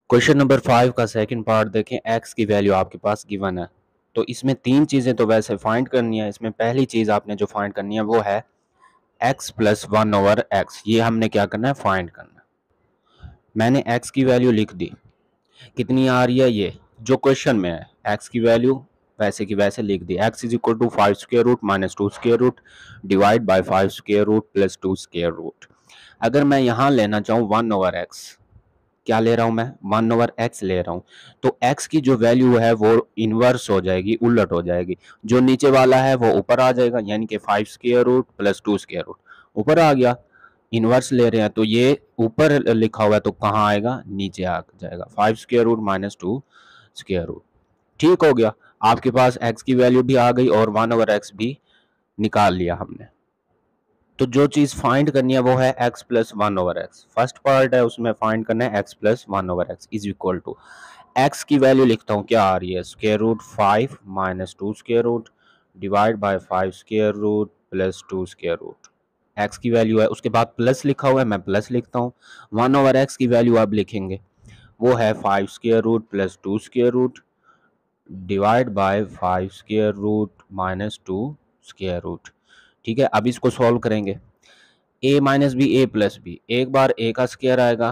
Question number 5 का second part देखें। X की वैल्यू आपके पास गिवन है, तो इसमें तीन चीज़ें तो वैसे फाइंड करनी है। इसमें पहली चीज़ आपने जो फाइंड करनी है वो है एक्स प्लस 1/x। ये हमने क्या करना है, फाइंड करना है। मैंने एक्स की वैल्यू लिख दी, कितनी आ रही है ये जो क्वेश्चन में है। एक्स की वैल्यू वैसे की वैसे लिख दी, x is equal to 5 square root minus 2 square root divide by 5 square root plus 2 square root. अगर मैं यहाँ लेना चाहूँ 1/x, क्या ले रहा हूं मैं, 1/x ले रहा हूं, तो x की जो वैल्यू है वो इनवर्स हो जाएगी, उलट हो जाएगी। जो नीचे वाला है वो ऊपर आ जाएगा, यानी कि 5 square root plus 2 square root ऊपर आ गया। इनवर्स ले रहे हैं तो ये ऊपर लिखा हुआ है तो कहाँ आएगा, नीचे आ जाएगा, 5 square root minus 2 square root. ठीक हो गया, आपके पास x की वैल्यू भी आ गई और 1/x भी निकाल लिया हमने। तो जो चीज फाइंड करनी है वो है x plus 1/x। First part है उसमें फाइंड करना है x plus 1/x is equal to, x की वैल्यू लिखता हूँ क्या आ रही है, square root 5 minus 2 square root divide by 5 square root plus 2 square root. x की वैल्यू है, उसके बाद प्लस लिखा हुआ है, मैं प्लस लिखता हूँ। 1/x की वैल्यू अब लिखेंगे, वो है 5 square root plus 2 square root divide by 5 square root minus 2 square root. ठीक है, अब इसको सॉल्व करेंगे। a minus B A plus B, एक बार a का स्क्वायर आएगा।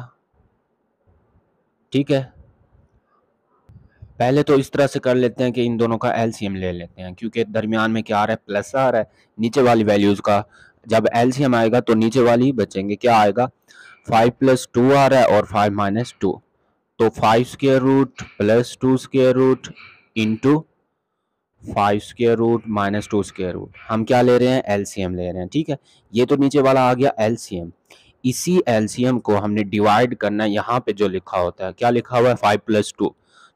ठीक है, पहले तो इस तरह से कर लेते हैं कि इन दोनों का एलसीएम ले लेते हैं, क्योंकि दरमियान में क्या आ रहा है, प्लस आ रहा है। नीचे वाली वैल्यूज का जब एलसीएम आएगा तो नीचे वाली बचेंगे, क्या आएगा, 5 प्लस 2 आ रहा है और 5 माइनस 2, तो 5 square root plus 2 square root into 5 square root minus 2 square root. हम क्या ले रहे हैं, एलसीएम ले रहे हैं। ठीक है, ये तो नीचे वाला आ गया एलसीएम। इसी एलसीएम को हमने डिवाइड करना है, यहाँ पे जो लिखा होता है, क्या लिखा हुआ है, 5 प्लस 2,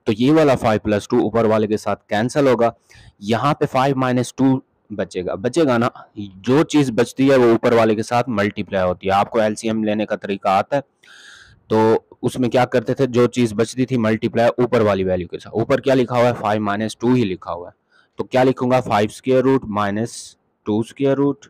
तो ये वाला 5 प्लस 2 ऊपर वाले के साथ कैंसिल होगा। यहाँ पे 5 माइनस 2 बचेगा, बचेगा ना। जो चीज बचती है वो ऊपर वाले के साथ मल्टीप्लाई होती है। आपको एलसीएम लेने का तरीका आता है, तो उसमें क्या करते थे, जो चीज बचती थी मल्टीप्लाई ऊपर वाली वैल्यू के साथ। ऊपर क्या लिखा हुआ है, 5 माइनस 2 ही लिखा हुआ है, तो क्या लिखूंगा, 5 square root minus 2 square root.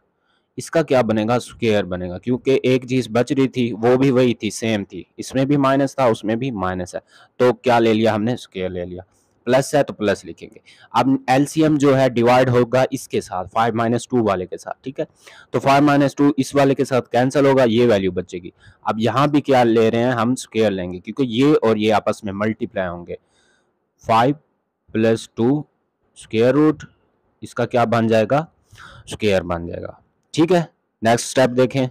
इसका क्या बनेगा, स्क्वायर बनेगा, क्योंकि एक चीज बच रही थी वो भी वही थी, सेम थी, इसमें भी माइनस था उसमें भी माइनस है, तो क्या ले लिया हमने, स्क्वायर ले लिया। प्लस है तो प्लस लिखेंगे। अब एलसीएम जो है डिवाइड होगा इसके साथ, 5 माइनस 2 वाले के साथ। ठीक है, तो 5 माइनस 2 इस वाले के साथ कैंसिल होगा, ये वैल्यू बचेगी। अब यहाँ भी क्या ले रहे हैं हम, स्क्वायर लेंगे, क्योंकि ये और ये आपस में मल्टीप्लाई होंगे। 5 प्लस 2 स्क्वायर रूट, इसका क्या बन जाएगा, स्क्वायर बन जाएगा। ठीक है, नेक्स्ट स्टेप देखें।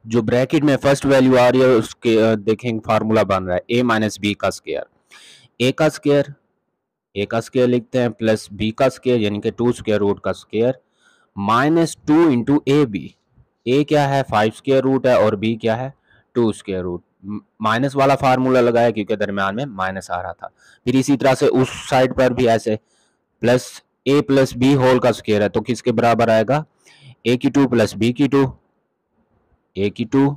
जो ब्रैकेट में फर्स्ट वैल्यू आ रही है उसके देखें फार्मूला बन रहा है a माइनस बी का स्क्वायर। ए का स्क्वायर लिखते हैं प्लस बी का स्क्वायर यानी कि 2 स्क्वायर रूट का square minus 2 into a b. A क्या है, 5 स्क्वायर रूट है और बी क्या है, 2 स्क्वायर रूट। माइनस वाला फार्मूला लगाया क्योंकि दरम्यान में माइनस आ रहा था। फिर इसी तरह से उस साइड पर भी ऐसे, प्लस ए प्लस बी होल का स्क्वायर है तो किसके बराबर आएगा, ए की 2 प्लस बी की 2, ए की 2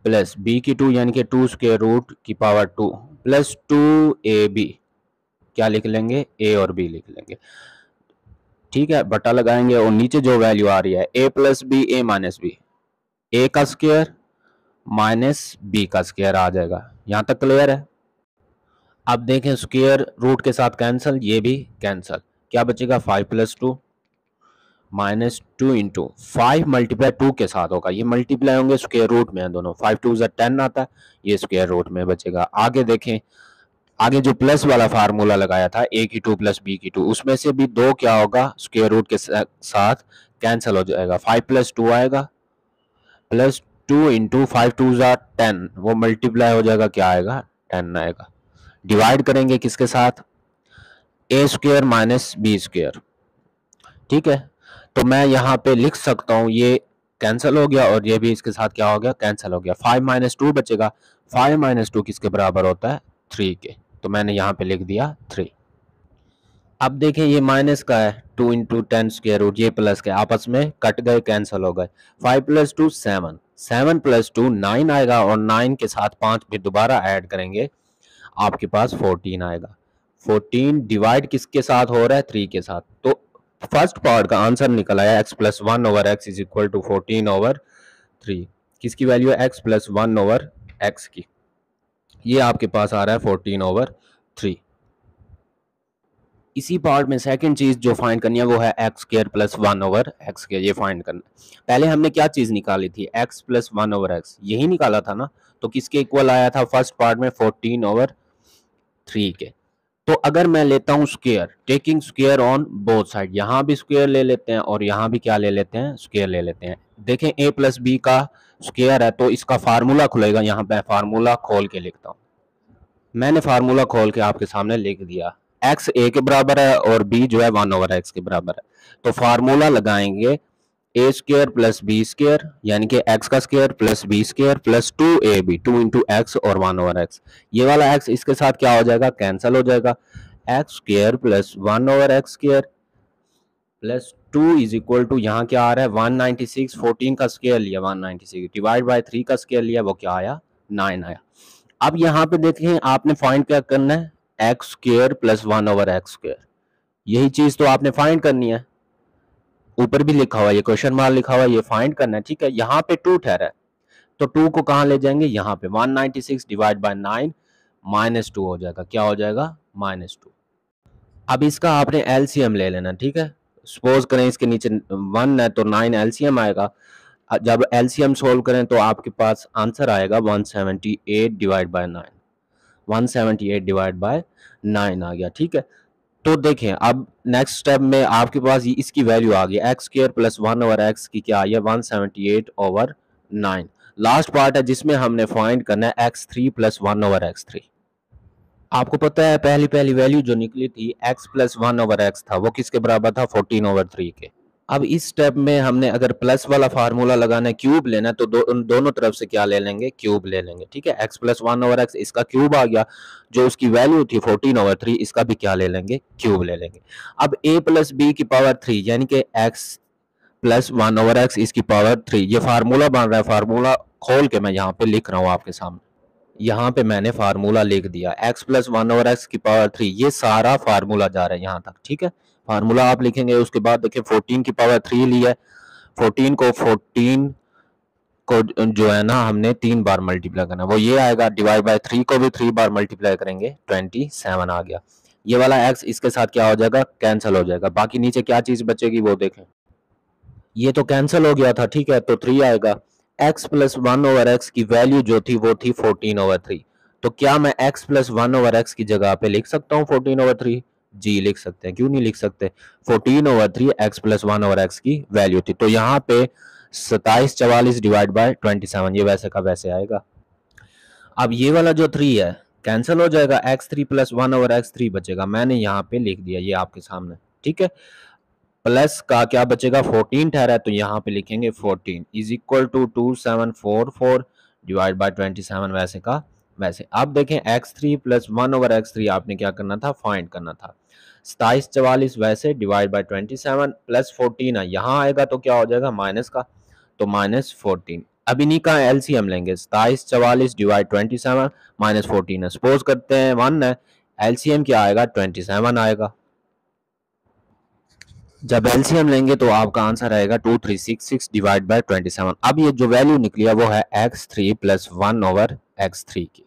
प्लस बी की 2 यानी कि 2 स्क्वायर रूट की पावर 2 प्लस 2 ए बी। क्या लिख लेंगे, ए और बी लिख लेंगे। ठीक है, बटा लगाएंगे और नीचे जो वैल्यू आ रही है ए प्लस बी, ए माइनस बी, ए का स्क्वायर माइनस बी का स्क्वायर आ जाएगा। यहां तक क्लियर है। अब देखें, स्क्वायर रूट के साथ कैंसिल, ये भी कैंसिल, क्या बचेगा, 5 प्लस 2 माइनस 2 इंटू 5 मल्टीप्लाई 2 के साथ होगा, ये मल्टीप्लाई होंगे, स्क्वायर रूट में है दोनों, 5 2 10 आता है, ये स्क्वायर रूट में बचेगा। आगे देखें, आगे जो प्लस वाला फार्मूला लगाया था ए की 2 प्लस बी की 2, उसमें से भी दो क्या होगा, स्क्वायर रूट के साथ कैंसिल हो जाएगा। 5 प्लस 2 आएगा प्लस 2 इंटू 5 2 10, वो मल्टीप्लाई हो जाएगा, क्या आएगा, 10 आएगा। डिवाइड करेंगे किसके साथ, ए स्क्वायर माइनस बी स्क्वायर। ठीक है, तो मैं यहाँ पे लिख सकता हूँ, ये कैंसिल हो गया और ये भी इसके साथ क्या हो गया, कैंसिल हो गया। 5 माइनस 2 बचेगा, 5 माइनस 2 किसके बराबर होता है, 3 के, तो मैंने यहाँ पे लिख दिया 3। अब देखें, ये माइनस का है, 2 इंटू 10 स्क्वायर रूट, ये प्लस के आपस में कट गए, कैंसिल हो गए। 5 प्लस 2 7, 7 प्लस 2 9 आएगा और 9 के साथ 5 फिर दोबारा ऐड करेंगे, आपके पास 14 आएगा। 14 डिवाइड किसके साथ हो रहा है, 3 के साथ, तो फर्स्ट पार्ट का आंसर निकल आया x plus 1/x is equal to 14/3। किसकी वैल्यू है, x प्लस 1/x की। ये आपके पास आ रहा है 14/3। इसी पार्ट में सेकंड चीज जो फाइंड करनी है वो है एक्स स्क्वायर प्लस 1/x²। ये फाइंड करना है। पहले हमने क्या चीज निकाली थी, x प्लस 1/x, यही निकाला था ना। तो किसके इक्वल आया था फर्स्ट पार्ट में, 14/3 के। तो अगर मैं लेता हूं square, taking square on both side, यहां भी स्क्वायर ले लेते हैं और यहां भी क्या ले लेते हैं, स्क्वायर ले लेते हैं। देखें a प्लस बी का स्क्वायर है तो इसका फार्मूला खुलेगा, यहां पे फार्मूला खोल के लिखता हूं। मैंने फार्मूला खोल के आपके सामने लिख दिया। x a के बराबर है और b जो है 1/x के बराबर है। तो फार्मूला लगाएंगे A square plus B square, यानी कि x का square plus B square plus 2ab, 2 into X और 1/x। ये वाला x इसके साथ क्या हो जाएगा, कैंसिल हो जाएगा। X square plus 1/x square plus 2 is equal to, यहाँ क्या आ रहा है 196, 14 का स्क्वायर लिया 196, डिवाइड बाय 3 का स्क्वायर लिया, वो क्या आया 9 आया। अब यहाँ पे देखें आपने फाइंड क्या करना है, x square plus 1/x square. यही चीज तो आपने फाइंड करनी है। ऊपर भी लिखा हुआ है, ये क्वेश्चन मार्क लिखा हुआ है, ये फाइंड करना है, ठीक है। यहाँ पे 2 ठहरा है तो 2 को कहाँ ले जाएंगे, यहाँ पे 196 डिवाइड बाय 9 -2 हो जाएगा, क्या हो जाएगा -2। अब इसका आपने एलसीएम ले लेना, ठीक है। सपोज करें इसके नीचे 1 है तो 9 एलसीएम आएगा। जब एलसीएम सोल्व करें तो आपके पास आंसर आएगा 178 डिवाइड बाय 9, 178 डिवाइड बाय 9 आ गया, ठीक है। तो देखें अब नेक्स्ट स्टेप में आपके पास इसकी वैल्यू आ गई, एक्स स्क्वायर प्लस 1/x की क्या आई है 178/9। लास्ट पार्ट है जिसमें हमने फाइंड करना है x3 प्लस 1/x3। आपको पता है पहली पहली वैल्यू जो निकली थी x प्लस 1/x था, वो किसके बराबर था 14/3 के। अब इस स्टेप में हमने अगर प्लस वाला फार्मूला लगाना है, क्यूब लेना है, तो दोनों तरफ से क्या ले लेंगे, क्यूब ले लेंगे, ठीक है। x प्लस 1/x इसका क्यूब आ गया, जो उसकी वैल्यू थी 14/3, इसका भी क्या ले लेंगे, क्यूब ले लेंगे। अब a प्लस बी की पावर 3 यानी कि x प्लस 1/x इसकी पावर 3, ये फार्मूला बन रहा है। फार्मूला खोल के मैं यहाँ पे लिख रहा हूँ आपके सामने, यहाँ पे मैंने फार्मूला लिख दिया, x प्लस 1/x की पावर 3, ये सारा फार्मूला जा रहा है यहाँ तक, ठीक है। फार्मूला आप लिखेंगे, उसके बाद देखिए 14 की पावर 3 ली है, 14 को जो है ना हमने 3 बार मल्टीप्लाई करना, वो ये आएगा। डिवाइड बाय 3 को भी 3 बार मल्टीप्लाई करेंगे, 27 आ गया। ये वाला x इसके साथ क्या हो जाएगा, कैंसिल हो जाएगा। बाकी नीचे क्या चीज बचेगी वो देखें, ये तो कैंसिल हो गया था, ठीक है, तो 3 आएगा। x प्लस 1/x की वैल्यू जो थी वो थी 14/3। तो क्या मैं x प्लस 1/x की जगह पे लिख सकता हूँ 14/3? जी लिख सकते हैं, क्यों नहीं लिख सकते। 14/3 x प्लस 1/x की वैल्यू थी, तो यहाँ पे 2744 डिवाइड बाय 27, ये वैसे का वैसे आएगा। अब ये वाला जो 3 है कैंसिल हो जाएगा, x3 प्लस 1/x3 बचेगा, मैंने यहाँ पे लिख दिया, ये आपके सामने, ठीक है। प्लस का क्या बचेगा 14 ठहरा है, तो यहाँ पे लिखेंगे 14 is equal to 2744 divide by 27, वैसे का वैसे। अब देखें x3 प्लस 1/x3 आपने क्या करना था, फाइंड करना था। 2744 वैसे डिवाइड बाय 27 प्लस 14 है, यहाँ आएगा तो क्या हो जाएगा माइनस का, तो -14। अब इन्हीं का एलसीएम लेंगे, 2744 डिवाइड 27 -14 है, सपोज करते हैं 1 है, एलसीएम क्या आएगा 27 आएगा। जब एलसीएम लेंगे तो आपका आंसर आएगा 2366 डिवाइड बाय 27। अब ये जो वैल्यू निकली है वो है x3 प्लस 1/x3 की।